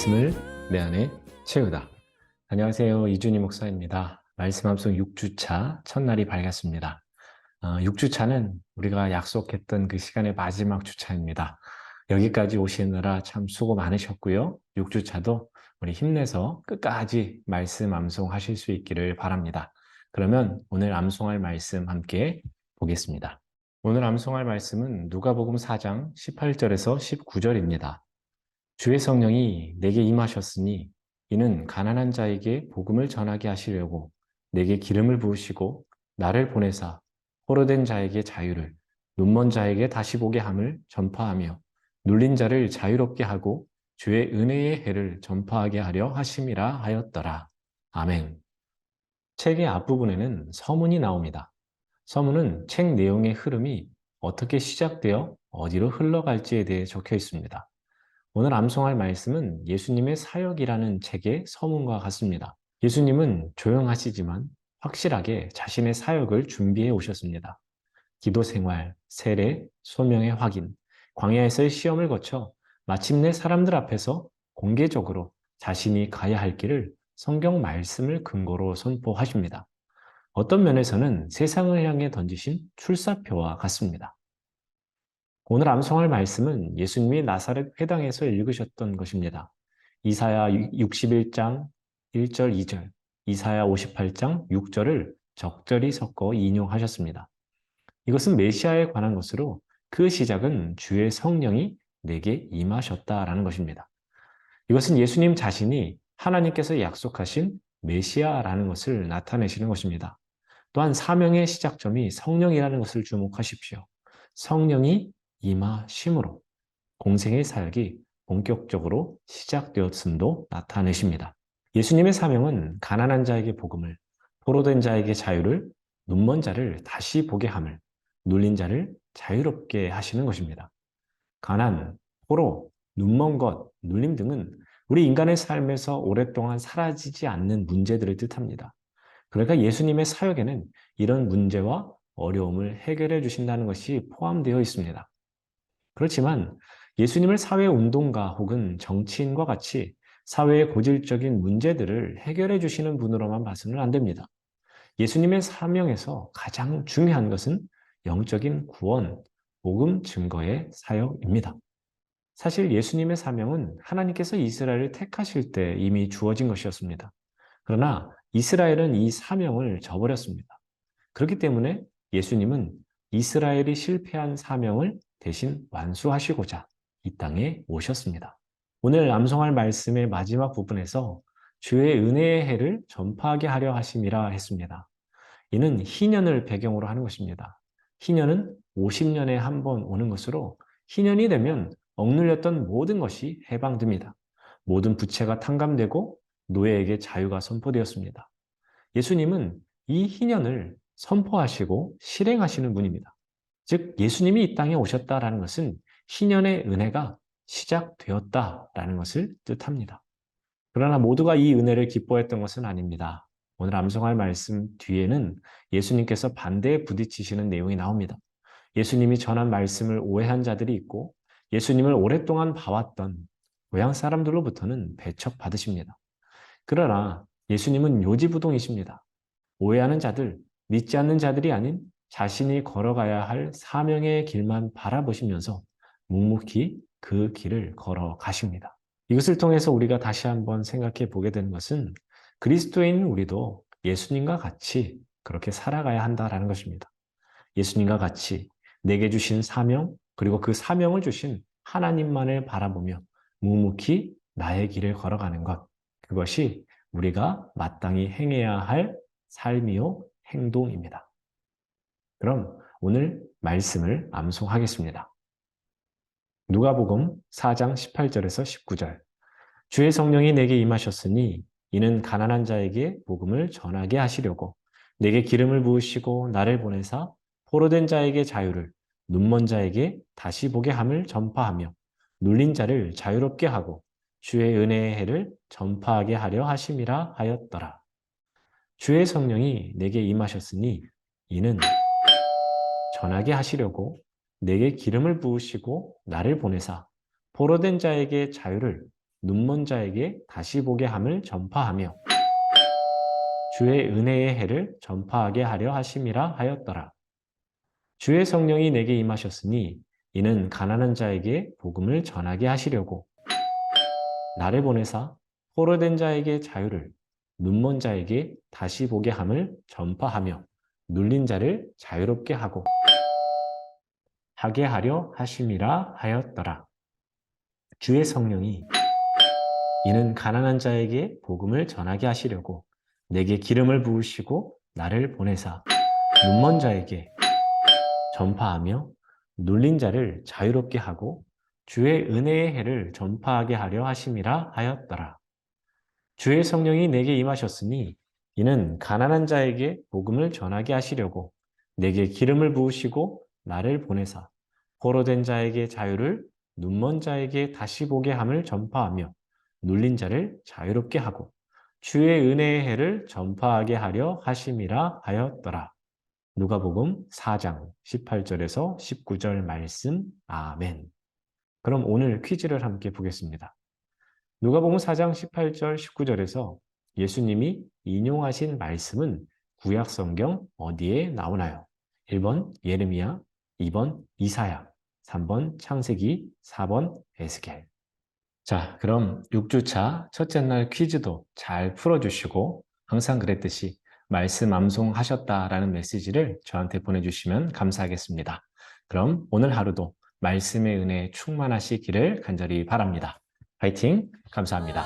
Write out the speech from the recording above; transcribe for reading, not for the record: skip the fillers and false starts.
말씀을 내 안에 채우다. 안녕하세요. 이준희 목사입니다. 말씀 암송 6주차 첫날이 밝았습니다. 6주차는 우리가 약속했던 그 시간의 마지막 주차입니다. 여기까지 오시느라 참 수고 많으셨고요. 6주차도 우리 힘내서 끝까지 말씀 암송하실 수 있기를 바랍니다. 그러면 오늘 암송할 말씀 함께 보겠습니다. 오늘 암송할 말씀은 누가복음 4장 18절에서 19절입니다. 주의 성령이 내게 임하셨으니 이는 가난한 자에게 복음을 전하게 하시려고 내게 기름을 부으시고 나를 보내사 포로된 자에게 자유를, 눈먼 자에게 다시 보게 함을 전파하며 눌린 자를 자유롭게 하고 주의 은혜의 해를 전파하게 하려 하심이라 하였더라. 아멘. 책의 앞부분에는 서문이 나옵니다. 서문은 책 내용의 흐름이 어떻게 시작되어 어디로 흘러갈지에 대해 적혀 있습니다. 오늘 암송할 말씀은 예수님의 사역이라는 책의 서문과 같습니다. 예수님은 조용하시지만 확실하게 자신의 사역을 준비해 오셨습니다. 기도 생활, 세례, 소명의 확인, 광야에서의 시험을 거쳐 마침내 사람들 앞에서 공개적으로 자신이 가야 할 길을 성경 말씀을 근거로 선포하십니다. 어떤 면에서는 세상을 향해 던지신 출사표와 같습니다. 오늘 암송할 말씀은 예수님이 나사렛 회당에서 읽으셨던 것입니다. 이사야 61장 1절 2절, 이사야 58장 6절을 적절히 섞어 인용하셨습니다. 이것은 메시아에 관한 것으로 그 시작은 주의 성령이 내게 임하셨다라는 것입니다. 이것은 예수님 자신이 하나님께서 약속하신 메시아라는 것을 나타내시는 것입니다. 또한 사명의 시작점이 성령이라는 것을 주목하십시오. 성령이 임하심으로 공생의 사역이 본격적으로 시작되었음도 나타내십니다. 예수님의 사명은 가난한 자에게 복음을, 포로된 자에게 자유를, 눈먼 자를 다시 보게 함을, 눌린 자를 자유롭게 하시는 것입니다. 가난, 포로, 눈먼 것, 눌림 등은 우리 인간의 삶에서 오랫동안 사라지지 않는 문제들을 뜻합니다. 그러니까 예수님의 사역에는 이런 문제와 어려움을 해결해 주신다는 것이 포함되어 있습니다. 그렇지만 예수님을 사회운동가 혹은 정치인과 같이 사회의 고질적인 문제들을 해결해 주시는 분으로만 봐서는 안 됩니다. 예수님의 사명에서 가장 중요한 것은 영적인 구원, 복음 증거의 사역입니다. 사실 예수님의 사명은 하나님께서 이스라엘을 택하실 때 이미 주어진 것이었습니다. 그러나 이스라엘은 이 사명을 저버렸습니다. 그렇기 때문에 예수님은 이스라엘이 실패한 사명을 대신 완수하시고자 이 땅에 오셨습니다. 오늘 암송할 말씀의 마지막 부분에서 주의 은혜의 해를 전파하게 하려 하심이라 했습니다. 이는 희년을 배경으로 하는 것입니다. 희년은 50년에 한 번 오는 것으로 희년이 되면 억눌렸던 모든 것이 해방됩니다. 모든 부채가 탕감되고 노예에게 자유가 선포되었습니다. 예수님은 이 희년을 선포하시고 실행하시는 분입니다. 즉 예수님이 이 땅에 오셨다라는 것은 희년의 은혜가 시작되었다라는 것을 뜻합니다. 그러나 모두가 이 은혜를 기뻐했던 것은 아닙니다. 오늘 암송할 말씀 뒤에는 예수님께서 반대에 부딪히시는 내용이 나옵니다. 예수님이 전한 말씀을 오해한 자들이 있고 예수님을 오랫동안 봐왔던 고향 사람들로부터는 배척받으십니다. 그러나 예수님은 요지부동이십니다. 오해하는 자들, 믿지 않는 자들이 아닌 자신이 걸어가야 할 사명의 길만 바라보시면서 묵묵히 그 길을 걸어가십니다. 이것을 통해서 우리가 다시 한번 생각해 보게 되는 것은 그리스도인 우리도 예수님과 같이 그렇게 살아가야 한다라는 것입니다. 예수님과 같이 내게 주신 사명, 그리고 그 사명을 주신 하나님만을 바라보며 묵묵히 나의 길을 걸어가는 것, 그것이 우리가 마땅히 행해야 할 삶이요 행동입니다. 그럼 오늘 말씀을 암송하겠습니다. 누가복음 4장 18절에서 19절. 주의 성령이 내게 임하셨으니 이는 가난한 자에게 복음을 전하게 하시려고 내게 기름을 부으시고 나를 보내사 포로된 자에게 자유를, 눈먼 자에게 다시 보게 함을 전파하며 눌린 자를 자유롭게 하고 주의 은혜의 해를 전파하게 하려 하심이라 하였더라. 주의 성령이 내게 임하셨으니 이는 전하게 하시려고 내게 기름을 부으시고 나를 보내사 포로된 자에게 자유를, 눈먼 자에게 다시 보게 함을 전파하며 주의 은혜의 해를 전파하게 하려 하심이라 하였더라. 주의 성령이 내게 임하셨으니 이는 가난한 자에게 복음을 전하게 하시려고 나를 보내사 포로된 자에게 자유를, 눈먼 자에게 다시 보게 함을 전파하며 눌린 자를 자유롭게 하게 하려 하심이라 하였더라. 주의 성령이 이는 가난한 자에게 복음을 전하게 하시려고 내게 기름을 부으시고 나를 보내사 눈먼 자에게 전파하며 눌린 자를 자유롭게 하고 주의 은혜의 해를 전파하게 하려 하심이라 하였더라. 주의 성령이 내게 임하셨으니 이는 가난한 자에게 복음을 전하게 하시려고 내게 기름을 부으시고 나를 보내사 포로된 자에게 자유를, 눈먼 자에게 다시 보게 함을 전파하며 눌린 자를 자유롭게 하고 주의 은혜의 해를 전파하게 하려 하심이라 하였더라. 누가복음 4장 18절에서 19절 말씀. 아멘. 그럼 오늘 퀴즈를 함께 보겠습니다. 누가복음 4장 18절 19절에서 예수님이 인용하신 말씀은 구약 성경 어디에 나오나요? 1번 예레미야, 2번 이사야, 3번 창세기, 4번 에스겔. 자, 그럼 6주차 첫째 날 퀴즈도 잘 풀어주시고 항상 그랬듯이 말씀 암송하셨다라는 메시지를 저한테 보내주시면 감사하겠습니다. 그럼 오늘 하루도 말씀의 은혜에 충만하시기를 간절히 바랍니다. 화이팅! 감사합니다.